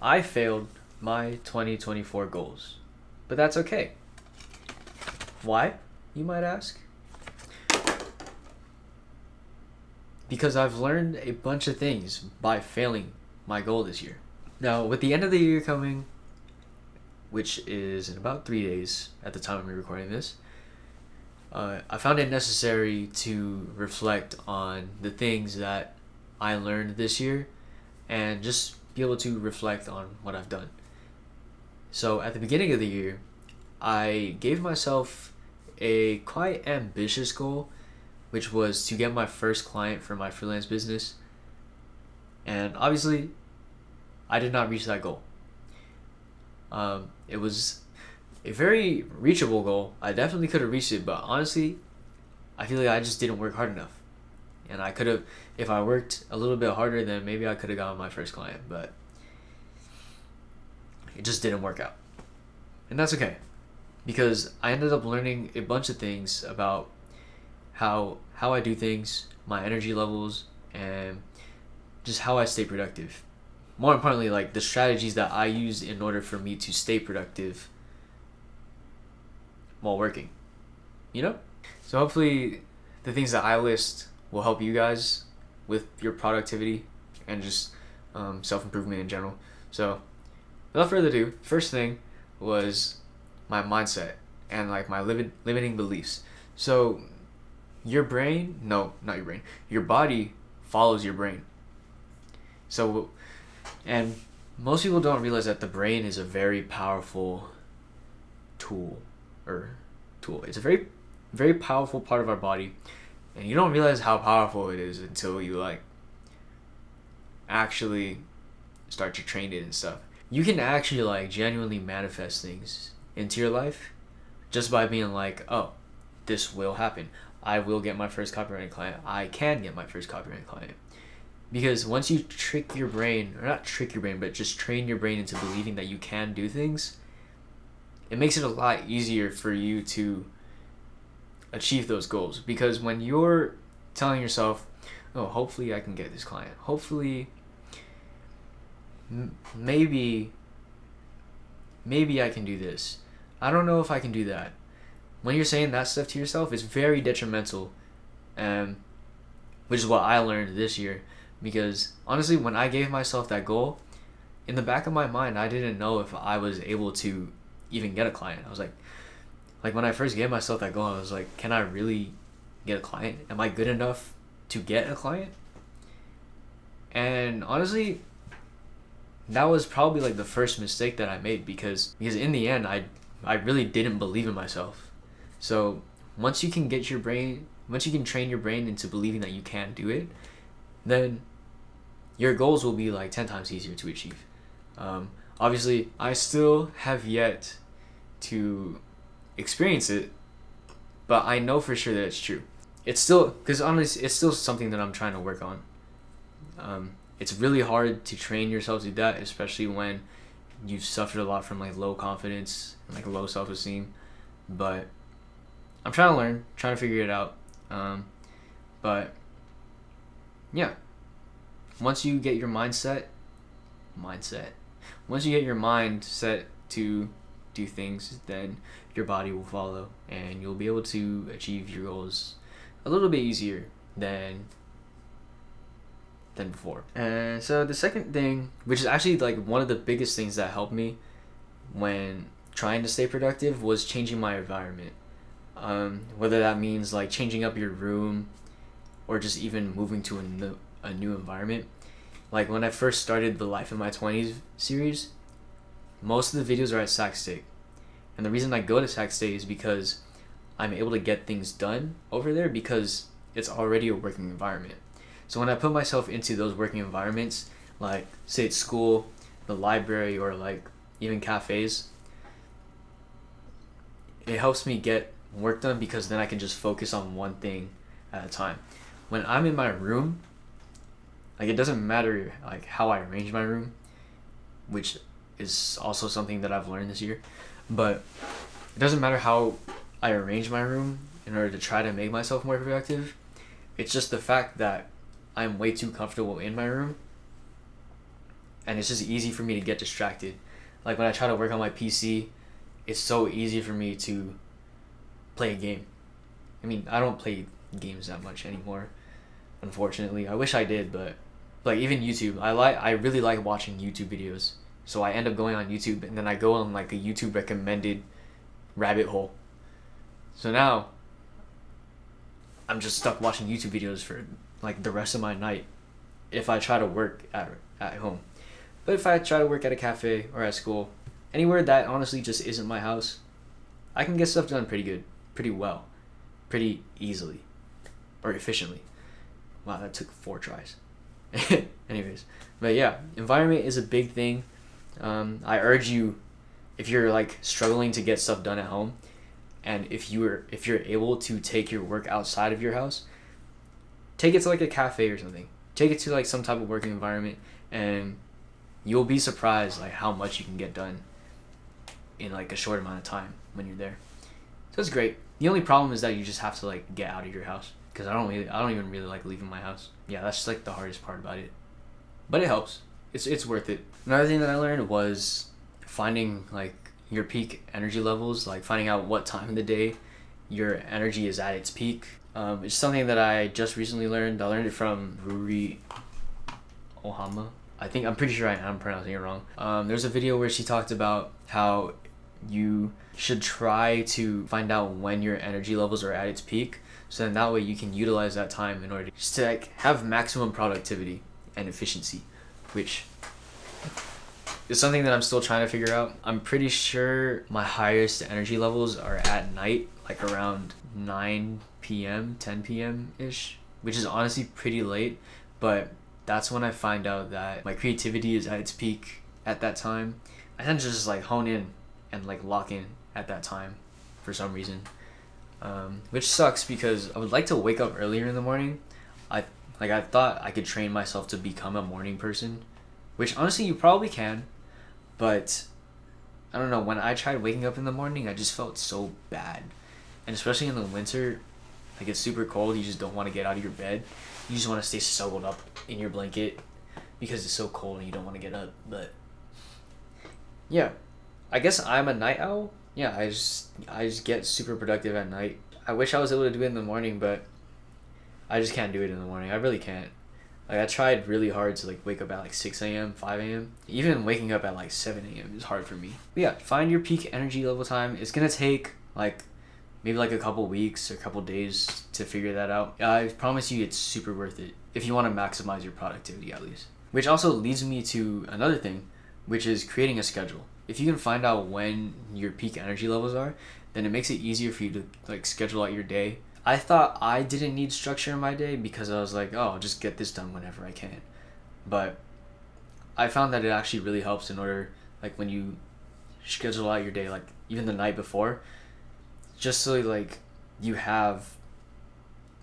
I failed my 2024 goals, but that's okay. Why, you might ask? Because I've learned a bunch of things by failing my goal this year. Now, with the end of the year coming, which is in about 3 days at the time I'm recording this, I found it necessary to reflect on the things that I learned this year and just be able to reflect on what I've done. So at the beginning of the year, I gave myself a quite ambitious goal, which was to get my first client for my freelance business. And obviously, I did not reach that goal. It was a very reachable goal. I definitely could have reached it, but honestly, I feel like I just didn't work hard enough. And I could have, if I worked a little bit harder, then maybe I could have gotten my first client, but it just didn't work out. And that's okay, because I ended up learning a bunch of things about how I do things, my energy levels, and just how I stay productive. More importantly, like the strategies that I use in order for me to stay productive while working. You know? So hopefully the things that I list will help you guys with your productivity and just self-improvement in general. So without further ado, first thing was my mindset and like my limiting beliefs. So your brain, no, not your brain, your body follows your brain. So, and most people don't realize that the brain is a very powerful tool tool. It's a very powerful part of our body, and you don't realize how powerful it is until you like actually start to train it and stuff. You can actually like genuinely manifest things into your life just by being like, oh, this will happen. I will get my first copywriting client. I can get my first copywriting client. Because once you trick your brain, or not trick your brain, but just train your brain into believing that you can do things, it makes it a lot easier for you to achieve those goals. Because when you're telling yourself, oh, hopefully I can get this client. Hopefully, maybe I can do this. I don't know if I can do that. When you're saying that stuff to yourself, it's very detrimental, which is what I learned this year. Because honestly, when I gave myself that goal, in the back of my mind, I didn't know if I was able to even get a client. I was like when I first gave myself that goal, I was like, can I really get a client? Am I good enough to get a client? And honestly, that was probably like the first mistake that I made because in the end, I really didn't believe in myself. So once you can train your brain into believing that you can do it, then your goals will be like 10 times easier to achieve. Obviously, I still have yet to experience it, but I know for sure that it's true. It's still, because honestly, it's still something that I'm trying to work on. It's really hard to train yourself to do that, especially when you've suffered a lot from like low confidence and like low self-esteem. But I'm trying to learn, trying to figure it out. But yeah, once you get your once you get your mind set to do things, then your body will follow and you'll be able to achieve your goals a little bit easier than before. And so the second thing, which is actually like one of the biggest things that helped me when trying to stay productive, was changing my environment. Whether that means like changing up your room or just even moving to a new environment. Like when I first started the Life in My 20s series, most of the videos are at Sac State. And the reason I go to Sac State is because I'm able to get things done over there because it's already a working environment. So when I put myself into those working environments, like say it's school, the library, or like even cafes, it helps me get work done because then I can just focus on one thing at a time. When I'm in my room, like it doesn't matter like how I arrange my room, which is also something that I've learned this year, but it doesn't matter how I arrange my room in order to try to make myself more productive. It's just the fact that I'm way too comfortable in my room, and it's just easy for me to get distracted. Like when I try to work on my PC, it's so easy for me to play a game. I mean, I don't play games that much anymore, unfortunately. I wish I did, but like even YouTube, I really like watching YouTube videos. So I end up going on YouTube, and then I go on like a YouTube recommended rabbit hole. So now I'm just stuck watching YouTube videos for like the rest of my night if I try to work at home. But if I try to work at a cafe or at school, anywhere that honestly just isn't my house, I can get stuff done pretty good, pretty well, pretty easily, or efficiently. Wow, that took 4 tries. Anyways, but yeah, environment is a big thing. I urge you, if you're like struggling to get stuff done at home, and if you're able to take your work outside of your house, take it to like a cafe or something. Take it to like some type of working environment, and you'll be surprised like how much you can get done in like a short amount of time when you're there. So it's great. The only problem is that you just have to like get out of your house, because I don't even really like leaving my house. Yeah, that's like the hardest part about it, but it helps. It's worth it. Another thing that I learned was finding like your peak energy levels, like finding out what time of the day your energy is at its peak. It's something that I just recently learned. I learned it from Ruri Ohama. I'm pretty sure I'm pronouncing it wrong. There's a video where she talked about how you should try to find out when your energy levels are at its peak, so then that way you can utilize that time in order to like have maximum productivity and efficiency, which is something that I'm still trying to figure out. I'm pretty sure my highest energy levels are at night, like around 9 p.m., 10 p.m. ish, which is honestly pretty late, but that's when I find out that my creativity is at its peak at that time. I tend to just like hone in and like lock in at that time for some reason, which sucks because I would like to wake up earlier in the morning. I thought I could train myself to become a morning person, which honestly you probably can, but I don't know, when I tried waking up in the morning I just felt so bad. And especially in the winter, like it's super cold, you just don't want to get out of your bed. You just want to stay snuggled up in your blanket because it's so cold and you don't want to get up. But yeah, I guess I'm a night owl. Yeah, I just get super productive at night. I wish I was able to do it in the morning, but I just can't do it in the morning. I really can't. Like I tried really hard to like wake up at like 6 a.m., 5 a.m. Even waking up at like 7 a.m. is hard for me. But yeah, find your peak energy level time. It's gonna take like maybe like a couple weeks or a couple days to figure that out. I promise you it's super worth it if you want to maximize your productivity at least. Which also leads me to another thing, which is creating a schedule. If you can find out when your peak energy levels are, then it makes it easier for you to like schedule out your day. I thought I didn't need structure in my day because I was like, oh, I'll just get this done whenever I can. But I found that it actually really helps in order, like when you schedule out your day, like even the night before, just so like you have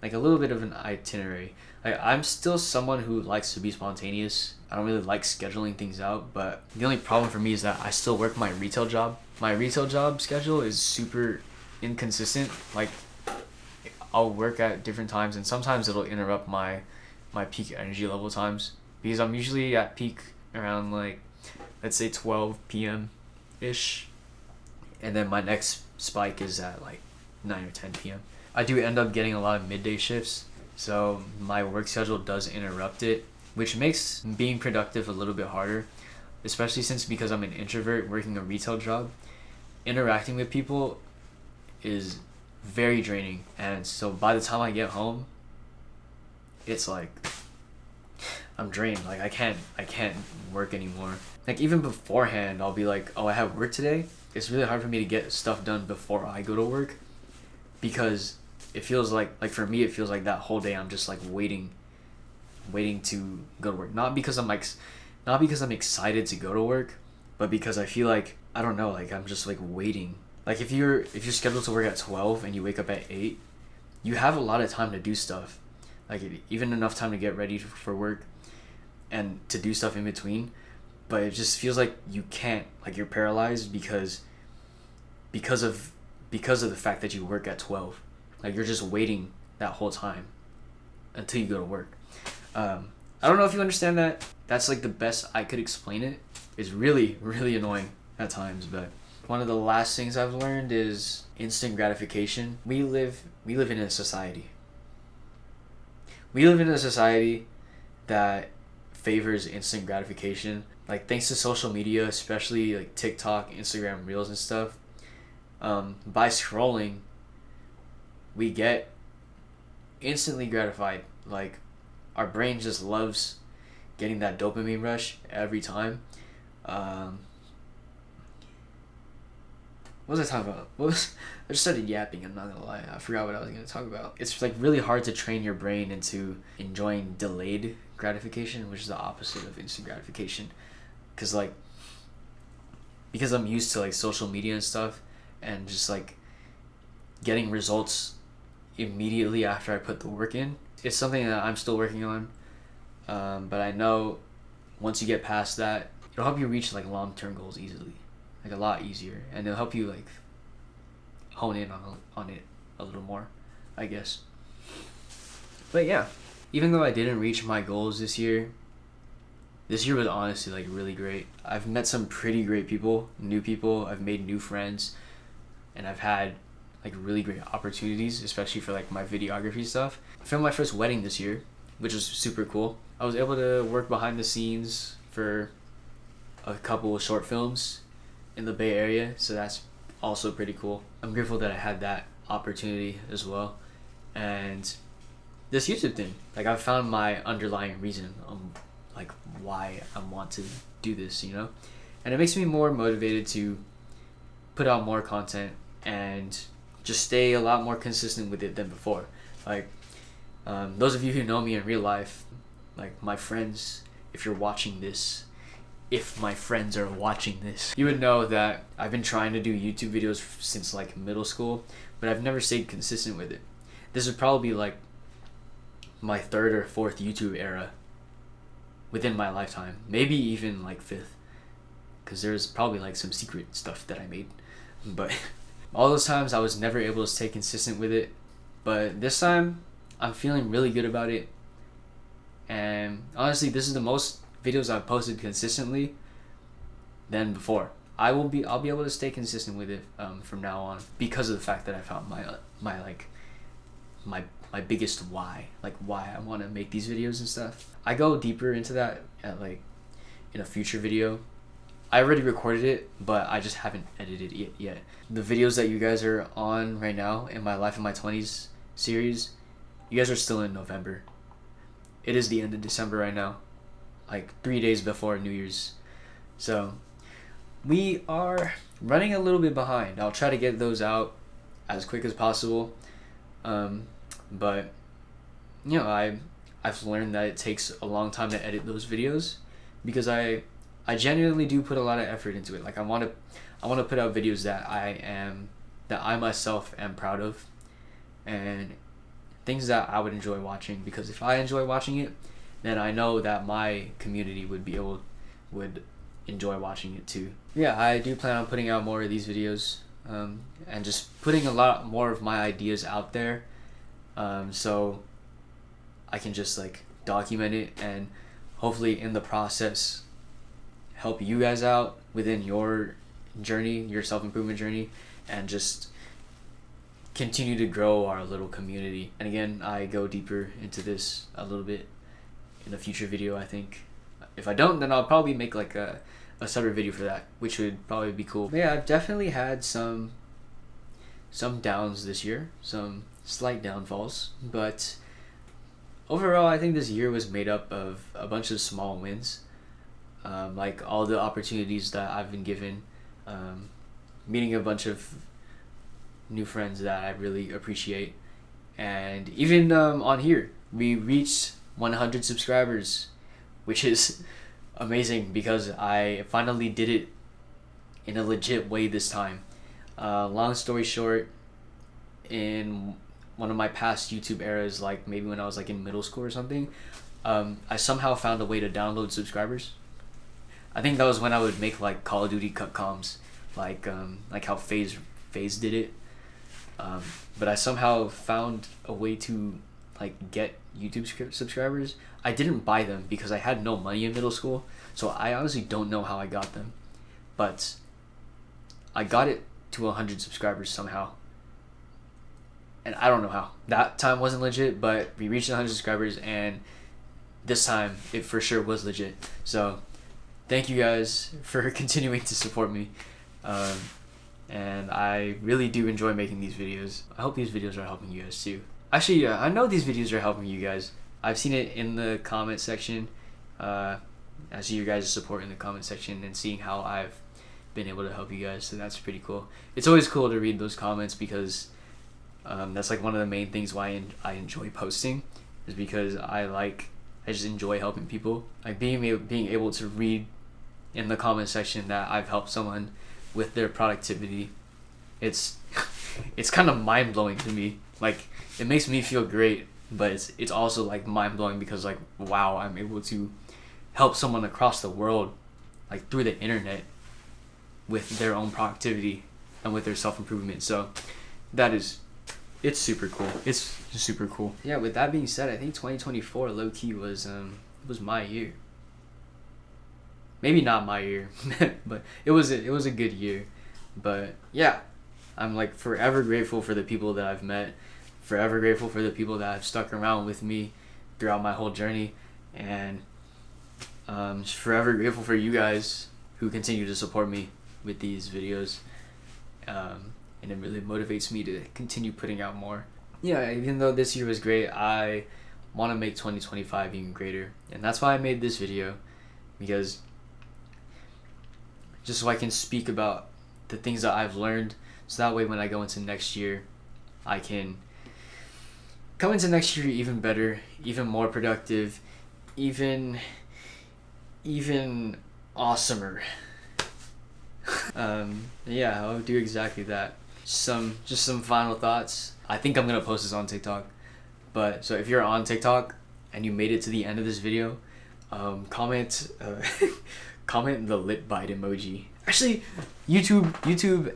like a little bit of an itinerary. Like I'm still someone who likes to be spontaneous. I don't really like scheduling things out, but the only problem for me is that I still work my retail job. My retail job schedule is super inconsistent. Like I'll work at different times, and sometimes it'll interrupt my peak energy level times, because I'm usually at peak around like, let's say 12 p.m. ish, and then my next spike is at like 9 or 10 p.m. I do end up getting a lot of midday shifts, so my work schedule does interrupt it, which makes being productive a little bit harder, especially because I'm an introvert working a retail job. Interacting with people is very draining, and so by the time I get home, it's like I'm drained. Like I can't work anymore. Like even beforehand, I'll be like, oh, I have work today. It's really hard for me to get stuff done before I go to work, because it feels like for me, it feels like that whole day I'm just like waiting to go to work. Not because I'm excited to go to work, but because I feel like, I don't know, like I'm just like waiting. Like if you're scheduled to work at 12 and you wake up at 8, you have a lot of time to do stuff. Like even enough time to get ready for work and to do stuff in between. But it just feels like you can't, like you're paralyzed because of the fact that you work at 12. Like you're just waiting that whole time until you go to work. I don't know if you understand that That's like the best I could explain it. It's really, really annoying at times, but one of the last things I've learned is instant gratification. We live in a society. We live in a society that favors instant gratification. Like, thanks to social media, especially like TikTok, Instagram Reels and stuff, by scrolling, we get instantly gratified. Like, our brain just loves getting that dopamine rush every time. What was I talking about? I just started yapping, I'm not gonna lie. I forgot what I was gonna talk about. It's like really hard to train your brain into enjoying delayed gratification, which is the opposite of instant gratification. Because I'm used to like social media and stuff, and just like getting results immediately after I put the work in. It's something that I'm still working on, but I know once you get past that, it'll help you reach like long-term goals easily, like a lot easier, and it'll help you like hone in on it a little more, I guess. But yeah, even though I didn't reach my goals this year was honestly like really great. I've met some pretty great people, new people. I've made new friends, and I've had like really great opportunities, especially for like my videography stuff. I filmed my first wedding this year, which was super cool. I was able to work behind the scenes for a couple of short films in the Bay Area, so that's also pretty cool. I'm grateful that I had that opportunity as well. And this YouTube thing, like, I've found my underlying reason like why I want to do this, you know? And it makes me more motivated to put out more content and just stay a lot more consistent with it than before. Like, those of you who know me in real life, like my friends, if you're watching this, if my friends are watching this, you would know that I've been trying to do YouTube videos since like middle school, but I've never stayed consistent with it. This would probably be like my third or fourth YouTube era within my lifetime, maybe even like fifth, because there's probably like some secret stuff that I made. But all those times I was never able to stay consistent with it, but this time I'm feeling really good about it. And honestly, this is the most videos I've posted consistently than before. I'll be able to stay consistent with it from now on, because of the fact that I found my biggest why, like why I want to make these videos and stuff. I go deeper into that at like in a future video. I already recorded it, but I just haven't edited it yet. The videos that you guys are on right now in my Life in My 20s series, you guys are still in November. It is the end of December right now, like 3 days before New Year's. So we are running a little bit behind. I'll try to get those out as quick as possible. But you know, I've learned that it takes a long time to edit those videos, because I genuinely do put a lot of effort into it. Like, I want to put out videos that I myself am proud of, and things that I would enjoy watching, because if I enjoy watching it, then I know that my community would enjoy watching it too. Yeah, I do plan on putting out more of these videos, and just putting a lot more of my ideas out there, so I can just like document it, and hopefully in the process help you guys out within your journey, your self-improvement journey, and just continue to grow our little community. And again, I go deeper into this a little bit in a future video, I think. If I don't, then I'll probably make like a separate video for that, which would probably be cool. But yeah, I've definitely had some downs this year, some slight downfalls, but overall I think this year was made up of a bunch of small wins, like all the opportunities that I've been given, meeting a bunch of new friends that I really appreciate, and even on here we reached 100 subscribers, which is amazing, because I finally did it in a legit way this time. Long story short, in one of my past YouTube eras, like maybe when I was like in middle school or something, I somehow found a way to download subscribers. I think that was when I would make like Call of Duty cutcoms, like how FaZe did it. But I somehow found a way to like get YouTube subscribers. I didn't buy them because I had no money in middle school, so I honestly don't know how I got them, but I got it to 100 subscribers somehow, and I don't know how. That time wasn't legit, but we reached 100 subscribers, and this time it for sure was legit. So thank you guys for continuing to support me, and I really do enjoy making these videos. I hope these videos are helping you guys too. Actually, yeah, I know these videos are helping you guys. I've seen it in the comment section. I see your guys' support in the comment section and seeing how I've been able to help you guys, so that's pretty cool. It's always cool to read those comments because that's like one of the main things why I enjoy posting, is because I just enjoy helping people. Like being able to read in the comment section that I've helped someone with their productivity, it's kind of mind-blowing to me. Like it makes me feel great, but it's also like mind-blowing because like, wow, I'm able to help someone across the world like through the internet with their own productivity and with their self-improvement. So it's super cool. It's super cool. Yeah, with that being said, I think 2024 low-key was my year. Maybe not my year, but it was a good year. But yeah, I'm like forever grateful for the people that I've met, forever grateful for the people that have stuck around with me throughout my whole journey, and just forever grateful for you guys who continue to support me with these videos, and it really motivates me to continue putting out more. Yeah, even though this year was great, I want to make 2025 even greater, and that's why I made this video, because just so I can speak about the things that I've learned, so that way when I go into next year, I can come into next year even better, even more productive, even awesomer. Yeah, I'll do exactly that. Just some final thoughts. I think I'm gonna post this on TikTok, but so if you're on TikTok and you made it to the end of this video, comment comment the lip bite emoji. Actually, YouTube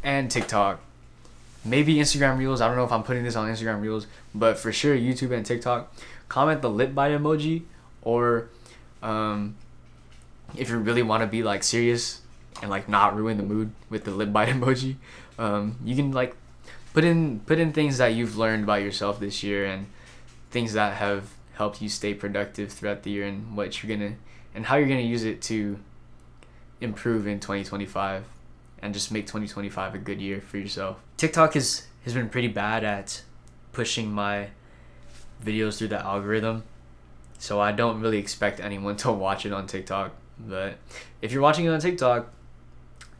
and TikTok, maybe Instagram Reels. I don't know if I'm putting this on Instagram Reels, but for sure YouTube and TikTok, comment the lip bite emoji, or if you really want to be like serious and like not ruin the mood with the lip bite emoji, you can like put in things that you've learned by yourself this year, and things that have helped you stay productive throughout the year, and what you're gonna and how you're gonna use it to improve in 2025 and just make 2025 a good year for yourself. TikTok has been pretty bad at pushing my videos through the algorithm, so I don't really expect anyone to watch it on TikTok. But if you're watching it on TikTok,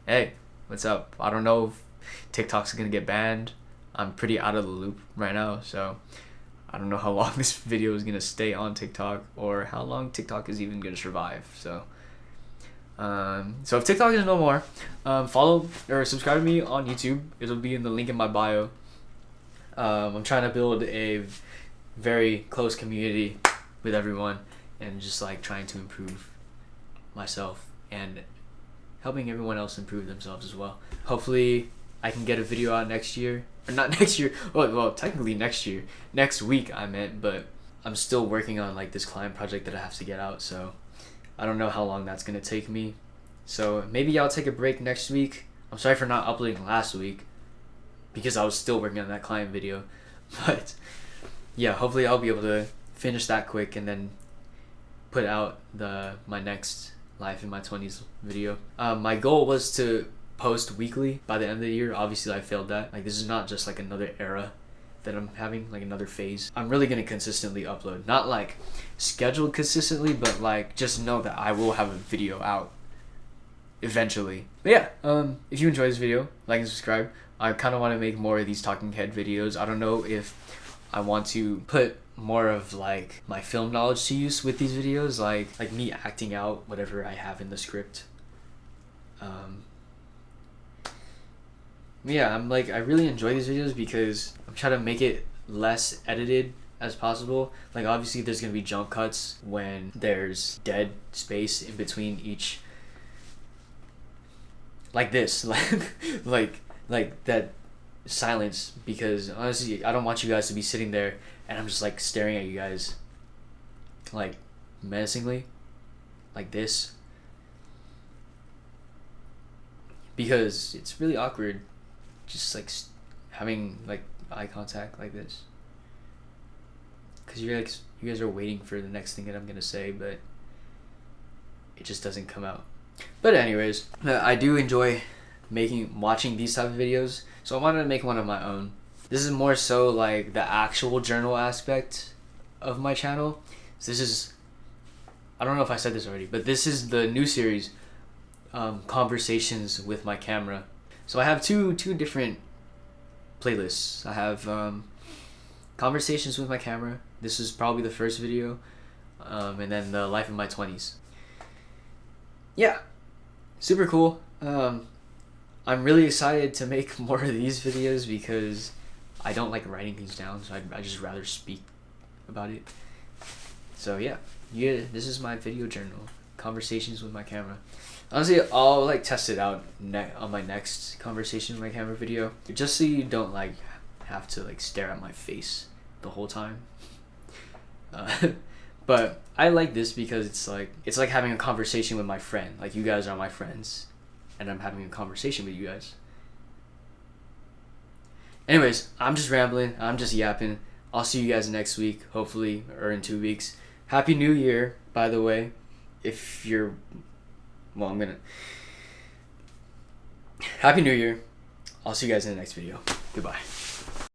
hey, what's up? I don't know if TikTok's gonna get banned. I'm pretty out of the loop right now, so I don't know how long this video is gonna stay on TikTok, or how long TikTok is even gonna survive. So if TikTok is no more, follow or subscribe to me on YouTube. It'll be in the link in my bio. I'm trying to build a very close community with everyone, and just like trying to improve myself and helping everyone else improve themselves as well. Hopefully I can get a video out next year, or not next year, well technically next year, next week I meant, but I'm still working on like this client project that I have to get out, so I don't know how long that's gonna take me. So maybe I'll take a break next week. I'm sorry for not uploading last week because I was still working on that client video, but yeah, hopefully I'll be able to finish that quick and then put out my next Life in My 20s video. My goal was to post weekly by the end of the year. Obviously I failed that. Like, this is not just like another era that I'm having, like another phase. I'm really gonna consistently upload, not like scheduled consistently, but like just know that I will have a video out eventually. But yeah, if you enjoyed this video, like and subscribe. I kind of want to make more of these talking head videos. I don't know if I want to put more of like my film knowledge to use with these videos, like me acting out whatever I have in the script. Yeah, I really enjoy these videos because I'm trying to make it less edited as possible. Like, obviously there's gonna be jump cuts when there's dead space in between each, like this, like that silence, because honestly I don't want you guys to be sitting there and I'm just like staring at you guys like menacingly like this, because it's really awkward just like having like eye contact like this, because you're like, you guys are waiting for the next thing that I'm gonna say, but it just doesn't come out. But anyways, I do enjoy watching these type of videos, so I wanted to make one of my own. This is more so like the actual journal aspect of my channel. So this is, I don't know if I said this already, but this is the new series, Conversations with My Camera. So I have two different playlists. I have Conversations with My Camera. This is probably the first video, and then the Life in My 20s. Yeah, super cool. I'm really excited to make more of these videos because I don't like writing things down, so I just rather speak about it. So yeah, this is my video journal, Conversations with My Camera. Honestly, I'll like test it out on my next Conversation with My Camera video, just so you don't like have to like stare at my face the whole time. But I like this because it's like having a conversation with my friend. Like, you guys are my friends, and I'm having a conversation with you guys. Anyways, I'm just rambling. I'm just yapping. I'll see you guys next week, hopefully, or in 2 weeks. Happy New Year, by the way. If you're... Well, I'm gonna... Happy New Year. I'll see you guys in the next video. Goodbye.